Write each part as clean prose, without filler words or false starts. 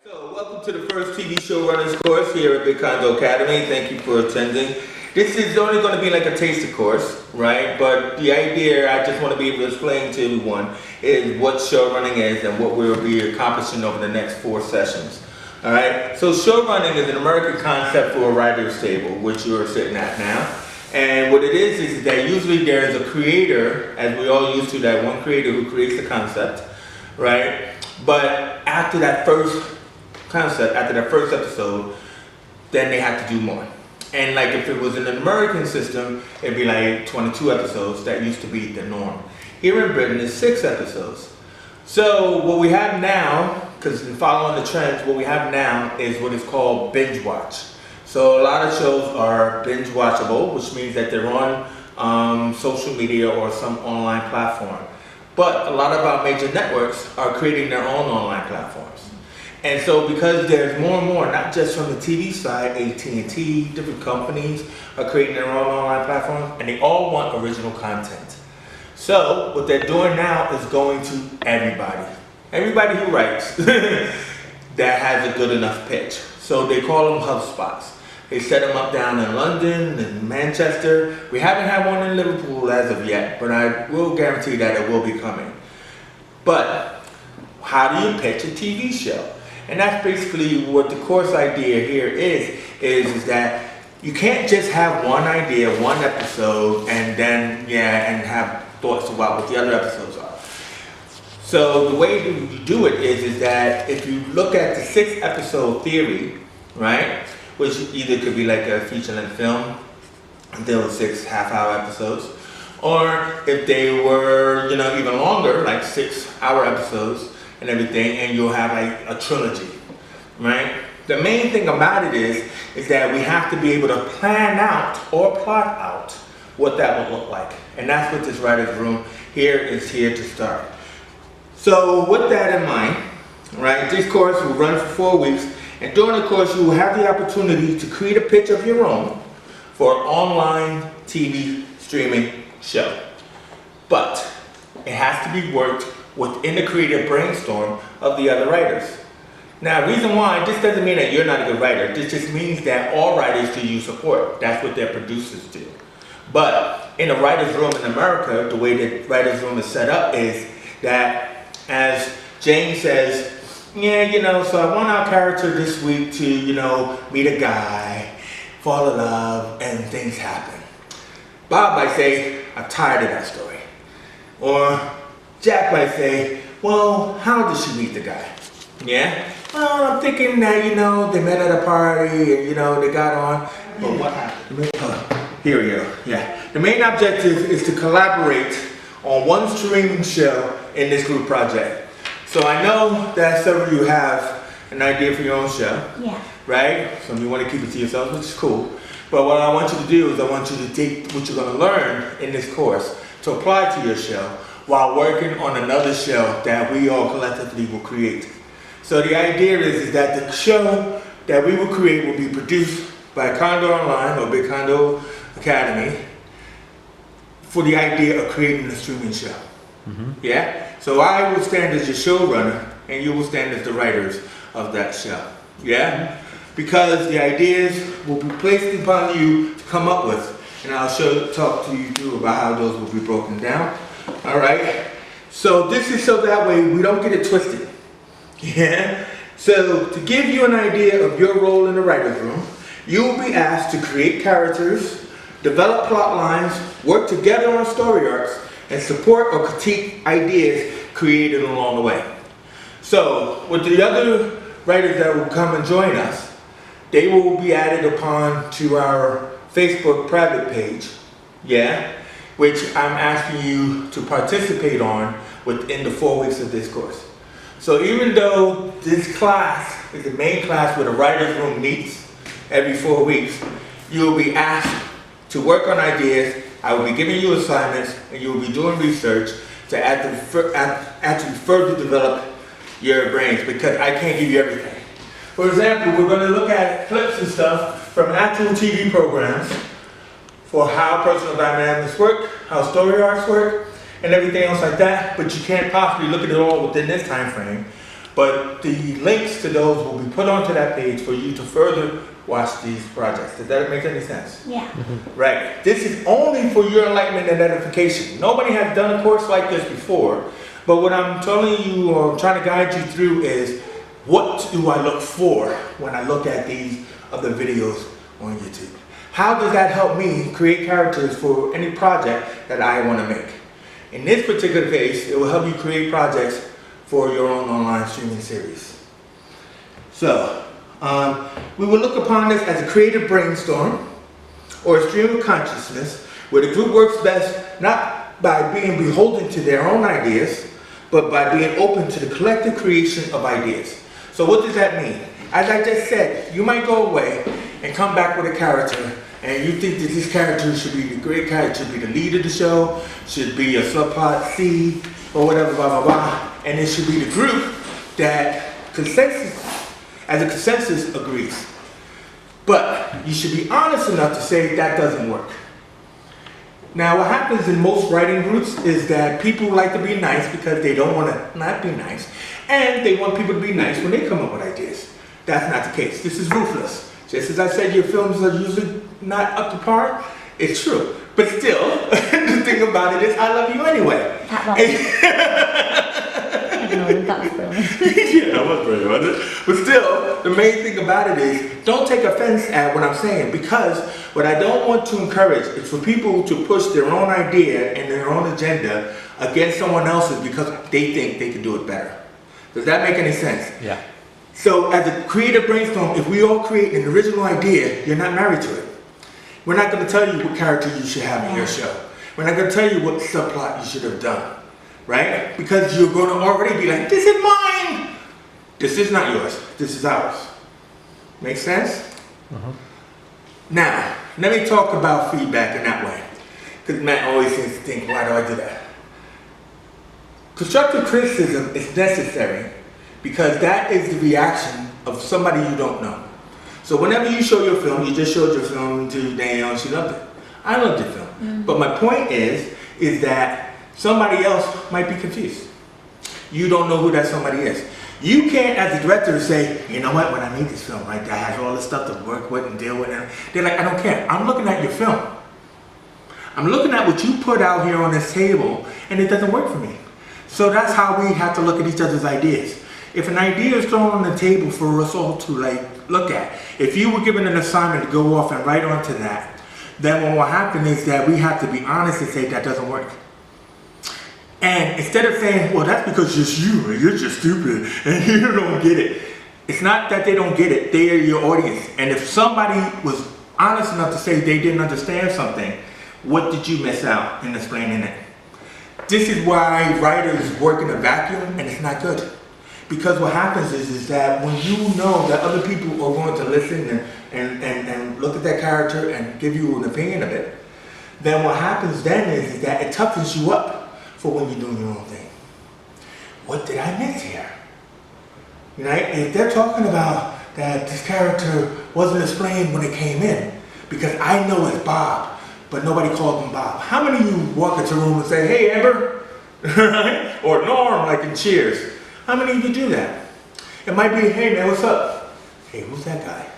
So, welcome to the first TV Showrunners course here at Big Condo Academy. Thank you for attending. This is only going to be like a taster course, right? But the idea I just want to be able to explain to everyone is what showrunning is and what we'll be accomplishing over the next 4 sessions. Alright, so showrunning is an American concept for a writer's table, which you're sitting at now. And what it is that usually there is a creator, as we all used to, that one creator who creates the concept, right? But after that first concept, after that first episode, then they have to do more. And like if it was in an American system, it'd be like 22 episodes. That used to be the norm. Here in Britain, it's 6 episodes. So what we have now, because in following the trends, what we have now is what is called binge watch. So a lot of shows are binge watchable, which means that they're on social media or some online platform. But a lot of our major networks are creating their own online platforms. And so because there's more and more, not just from the TV side, AT&T, different companies are creating their own online platforms, and they all want original content. So what they're doing now is going to everybody. Everybody who writes that has a good enough pitch. So they call them HubSpots. They set them up down in London and Manchester. We haven't had one in Liverpool as of yet, but I will guarantee that it will be coming. But how do you pitch a TV show? And that's basically what the course idea here is that you can't just have one idea, one episode, and then, and have thoughts about what the other episodes are. So the way you do it is that if you look at the 6 episode theory, right, which either could be like a feature-length film, there were 6 half-hour episodes, or if they were, even longer, like 6-hour episodes, and everything, and you'll have like a trilogy, right? The main thing about it is that we have to be able to plan out or plot out what that would look like. And that's what this writer's room here is here to start. So with that in mind, right, this course will run for 4 weeks, and during the course you will have the opportunity to create a pitch of your own for an online TV streaming show. But it has to be worked within the creative brainstorm of the other writers. Now, the reason why, this doesn't mean that you're not a good writer. This just means that all writers do you support. That's what their producers do. But in a writer's room in America, the way the writer's room is set up is that, as Jane says, so I want our character this week to, meet a guy, fall in love, and things happen. Bob might say, I'm tired of that story. Or Jack might say, well, how did she meet the guy? Yeah? Well, I'm thinking that, they met at a party and, they got on. But what happened? Here we go. Yeah. The main objective is to collaborate on one streaming show in this group project. So I know that some of you have an idea for your own show. Yeah. Right? Some of you want to keep it to yourselves, which is cool. But what I want you to do is I want you to take what you're going to learn in this course to apply to your show while working on another show that we all collectively will create. So the idea is that the show that we will create will be produced by Condo Online or Big Condo Academy for the idea of creating a streaming show. Mm-hmm. Yeah? So I will stand as your showrunner and you will stand as the writers of that show. Yeah? Because the ideas will be placed upon you to come up with, and I'll talk to you through about how those will be broken down. All right, so this is so that way we don't get it twisted. Yeah. So to give you an idea of your role in the writer's room, you will be asked to create characters, develop plot lines, work together on story arcs, and support or critique ideas created along the way. So with the other writers that will come and join us, they will be added upon to our Facebook private page. Yeah. Which I'm asking you to participate on within the 4 weeks of this course. So even though this class is the main class where the writer's room meets every 4 weeks, you will be asked to work on ideas. I will be giving you assignments, and you will be doing research to actually further develop your brains, because I can't give you everything. For example, we're going to look at clips and stuff from actual TV programs for how personal dynamics work, how story arcs work, and everything else like that, but you can't possibly look at it all within this time frame. But the links to those will be put onto that page for you to further watch these projects. Does that make any sense? Yeah. Right. This is only for your enlightenment and edification. Nobody has done a course like this before, but what I'm telling you or trying to guide you through is what do I look for when I look at these other videos on YouTube? How does that help me create characters for any project that I want to make? In this particular case, it will help you create projects for your own online streaming series. So, we will look upon this as a creative brainstorm or a stream of consciousness where the group works best not by being beholden to their own ideas, but by being open to the collective creation of ideas. So what does that mean? As I just said, you might go away and come back with a character and you think that this character should be the great character, should be the lead of the show, should be a subplot C or whatever, blah, blah, blah, and it should be the group that as a consensus agrees. But you should be honest enough to say that doesn't work. Now what happens in most writing groups is that people like to be nice because they don't want to not be nice, and they want people to be nice when they come up with ideas. That's not the case. This is ruthless. Just as I said, your films are usually not up to par, it's true. But still, the thing about it is I love you anyway. That was brilliant. Yeah, that was brilliant, wasn't it? But still, the main thing about it is don't take offense at what I'm saying, because what I don't want to encourage is for people to push their own idea and their own agenda against someone else's because they think they can do it better. Does that make any sense? Yeah. So as a creative brainstorm, if we all create an original idea, you're not married to it. We're not going to tell you what character you should have in your show. We're not going to tell you what subplot you should have done, right? Because you're going to already be like, this is mine. This is not yours. This is ours. Make sense? Now, let me talk about feedback in that way. Because Matt always seems to think, why do I do that? Constructive criticism is necessary because that is the reaction of somebody you don't know. So whenever you show your film, you just showed your film to Danielle and she loved it. I loved your film. But my point is that somebody else might be confused. You don't know who that somebody is. You can't, as a director, say, you know what, when I made this film, right, that has all this stuff to work with and deal with. And they're like, I don't care. I'm looking at your film. I'm looking at what you put out here on this table, and it doesn't work for me. So that's how we have to look at each other's ideas. If an idea is thrown on the table for us all to look at, if you were given an assignment to go off and write onto that, then what will happen is that we have to be honest and say that doesn't work. And instead of saying, well, that's because you're just stupid and you don't get it. It's not that they don't get it, they are your audience. And if somebody was honest enough to say they didn't understand something, what did you miss out in explaining it? This is why writers work in a vacuum, and it's not good. Because what happens is that when you know that other people are going to listen and look at that character and give you an opinion of it, then what happens then is that it toughens you up for when you're doing your own thing. What did I miss here? You know, if they're talking about that this character wasn't explained when it came in, because I know it's Bob, but nobody called him Bob. How many of you walk into a room and say, hey, Amber? Or Norm, like in Cheers? How many of you do that? It might be, hey man, what's up? Hey, who's that guy?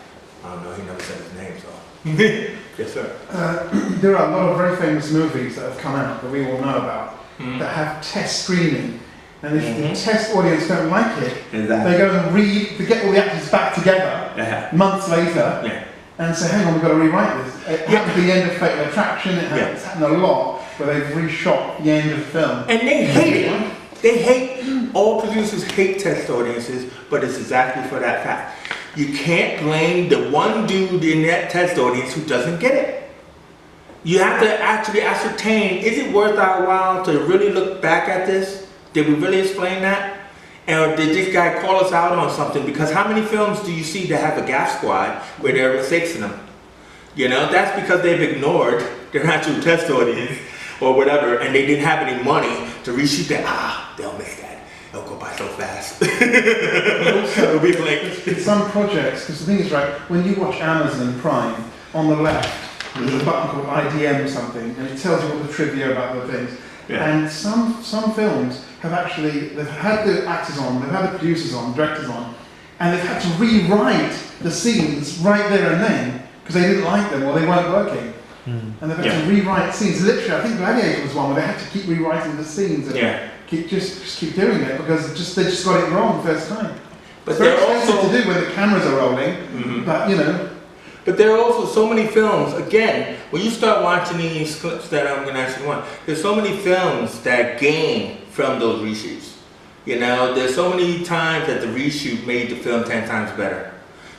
I don't know, he never said his name, so. Yes, sir. There are a lot of very famous movies that have come out that we all know about that have test screening. And if the test audience don't like it, they go and they get all the actors back together months later and say, hang on, we've got to rewrite this. It happened at the end of Fatal Attraction, it's happened a lot where they've reshot the end of the film. And they hate it. They hate, all producers hate test audiences, but it's exactly for that fact. You can't blame the one dude in that test audience who doesn't get it. You have to actually ascertain, is it worth our while to really look back at this? Did we really explain that? Or did this guy call us out on something? Because how many films do you see that have a gaffe squad where there are mistakes in them? You know, that's because they've ignored their actual test audience or whatever, and they didn't have any money to reshoot that. They'll miss that. It'll go by so fast. It'll be like in some projects, because the thing is, right, when you watch Amazon Prime, on the left, there's a button called IDM or something, and it tells you all the trivia about the things. And some films, have actually, they've had the actors on, they've had the producers on, directors on, and they've had to rewrite the scenes right there and then because they didn't like them or they weren't working. And they've had to rewrite scenes. Literally, I think Gladiator was one where they had to keep rewriting the scenes and keep doing it because they just got it wrong the first time. But it's very expensive to do when the cameras are rolling, but you know. But there are also so many films, again, when you start watching these clips that I'm going to actually want, there's so many films that gain from those reshoots. You know, there's so many times that the reshoot made the film 10 times better.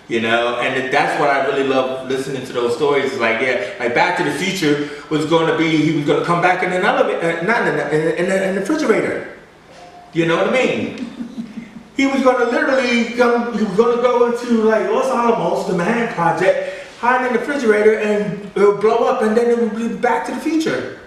You know, and that's what I really love listening to those stories. It's like, yeah, like Back to the Future was going to be, he was going to come back in an elevator, not in the refrigerator. You know what I mean? He was going to literally go, he was going to go into like Los Alamos, the Manhattan Project, hide in the refrigerator and it would blow up and then it would be Back to the Future.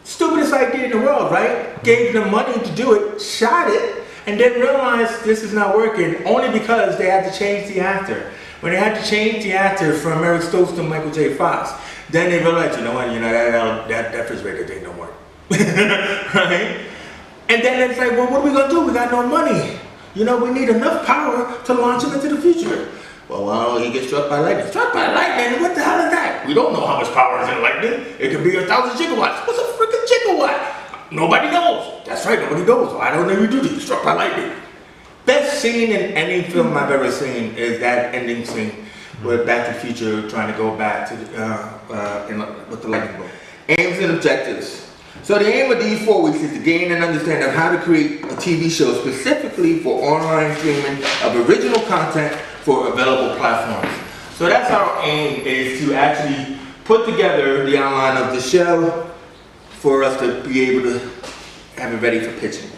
Stupidest idea in the world, right? Gave them money to do it, shot it, and then realized this is not working only because they had to change the actor. When they had to change the actor from Eric Stokes to Michael J. Fox, then they realized, you know what, that refrigerator thing don't work. Right? And then it's like, well, what are we going to do? We got no money. You know, we need enough power to launch him into the future. Well, why don't he get struck by lightning? Struck by lightning? What the hell is that? We don't know how much power is in lightning. It could be 1,000 gigawatts. What's a freaking gigawatt? Nobody knows. That's right, nobody knows. Why don't they do this? Struck by lightning. Best scene in any film I've ever seen is that ending scene with Back to the Future trying to go back to with the lightning bolt. Aims and objectives. So the aim of these 4 weeks is to gain an understanding of how to create a TV show specifically for online streaming of original content for available platforms. So that's our aim, is to actually put together the outline of the show for us to be able to have it ready for pitching.